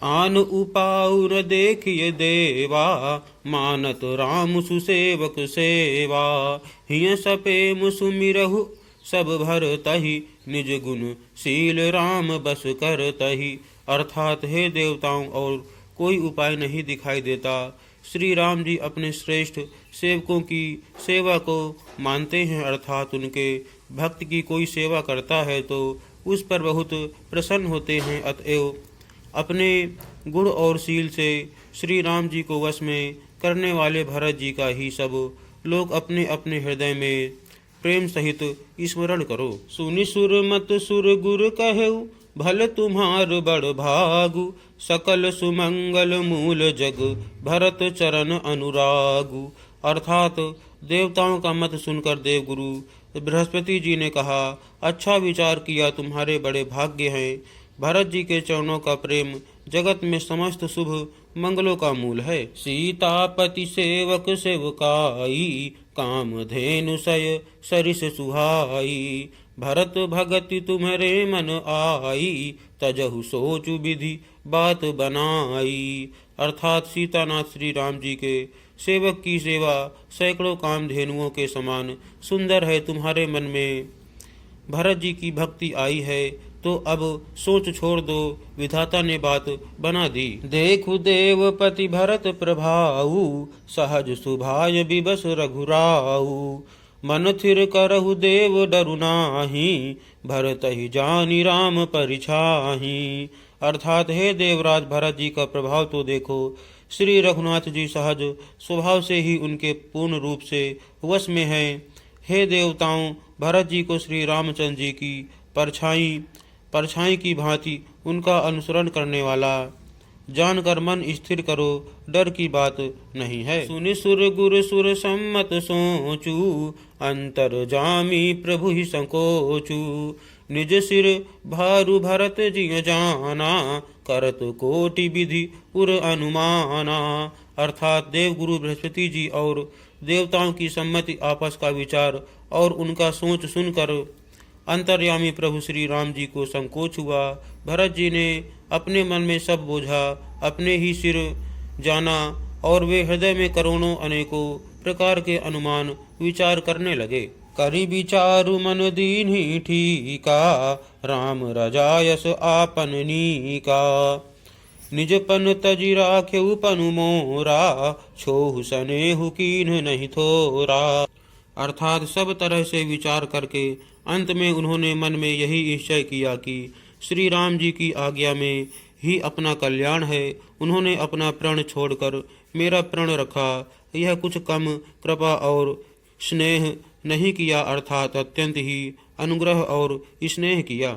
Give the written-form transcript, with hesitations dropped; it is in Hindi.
आन उपाउर देखिए देवा, मानत राम सुसेवक सेवा। हिय सपेम सुमिरहु सब भर तहि, निज गुण शील राम बस कर तहि। अर्थात हे देवताओं और कोई उपाय नहीं दिखाई देता। श्री राम जी अपने श्रेष्ठ सेवकों की सेवा को मानते हैं, अर्थात उनके भक्त की कोई सेवा करता है तो उस पर बहुत प्रसन्न होते हैं। अतएव अपने गुण और शील से श्री राम जी को वश में करने वाले भरत जी का ही सब लोग अपने अपने हृदय में प्रेम सहित स्मरण करो। सुनि सुर मत सुर गुर कहु, भल तुम्हार बड़ भागु। सकल सुमंगल मूल जग, भरत चरण अनुरागु। अर्थात देवताओं का मत सुनकर देवगुरु बृहस्पति जी ने कहा, अच्छा विचार किया, तुम्हारे बड़े भाग्य हैं। भरत जी के चरणों का प्रेम जगत में समस्त शुभ मंगलों का मूल है। सीतापति सेवक सेवकाई, कामधेनु सय सरिस सुहाई। भरत भगति तुम्हारे मन आई, तजहु सोचु विधि बात बनाई। अर्थात सीतानाथ श्री राम जी के सेवक की सेवा सैकड़ों कामधेनुओं के समान सुंदर है। तुम्हारे मन में भरत जी की भक्ति आई है तो अब सोच छोड़ दो, विधाता ने बात बना दी। देखु देवपति भरत प्रभाऊ, सहज सुभाय विबस रघुराऊ। मन थिर करहु देव डरु नाही, भरत ही जानी राम परिछाही। अर्थात हे देवराज भरत जी का प्रभाव तो देखो। श्री रघुनाथ जी सहज स्वभाव से ही उनके पूर्ण रूप से वश में है। हे देवताओं, भरत जी को श्री रामचंद्र जी की परछाई की भांति उनका अनुसरण करने वाला जानकर मन स्थिर करो, डर की बात नहीं है। सुनि सुर गुर सुर सम्मत सोचू, अंतर जामी प्रभु ही संकोचू। निज सिर भारु भरत जिय जाना, करत कोटि विधि उर अनुमाना। अर्थात देवगुरु बृहस्पति जी और देवताओं की सम्मति, आपस का विचार और उनका सोच सुनकर अंतर्यामी प्रभु श्री राम जी को संकोच हुआ। भरत जी ने अपने मन में सब बोझा अपने ही सिर जाना और वे हृदय में करोड़ों अनेकों प्रकार के अनुमान विचार करने लगे। करि विचारु मन दीन्हि ठीका, राम रजायस आपन नीका। निज पन तजि राखेउ पनु मोरा, छोहु सनेहु कीन्ह नहीं थोरा। अर्थात सब तरह से विचार करके अंत में उन्होंने मन में यही निश्चय किया कि श्री राम जी की आज्ञा में ही अपना कल्याण है। उन्होंने अपना प्रण छोड़कर मेरा प्रण रखा। यह कुछ कम कृपा और स्नेह नहीं किया, अर्थात अत्यंत ही अनुग्रह और स्नेह किया।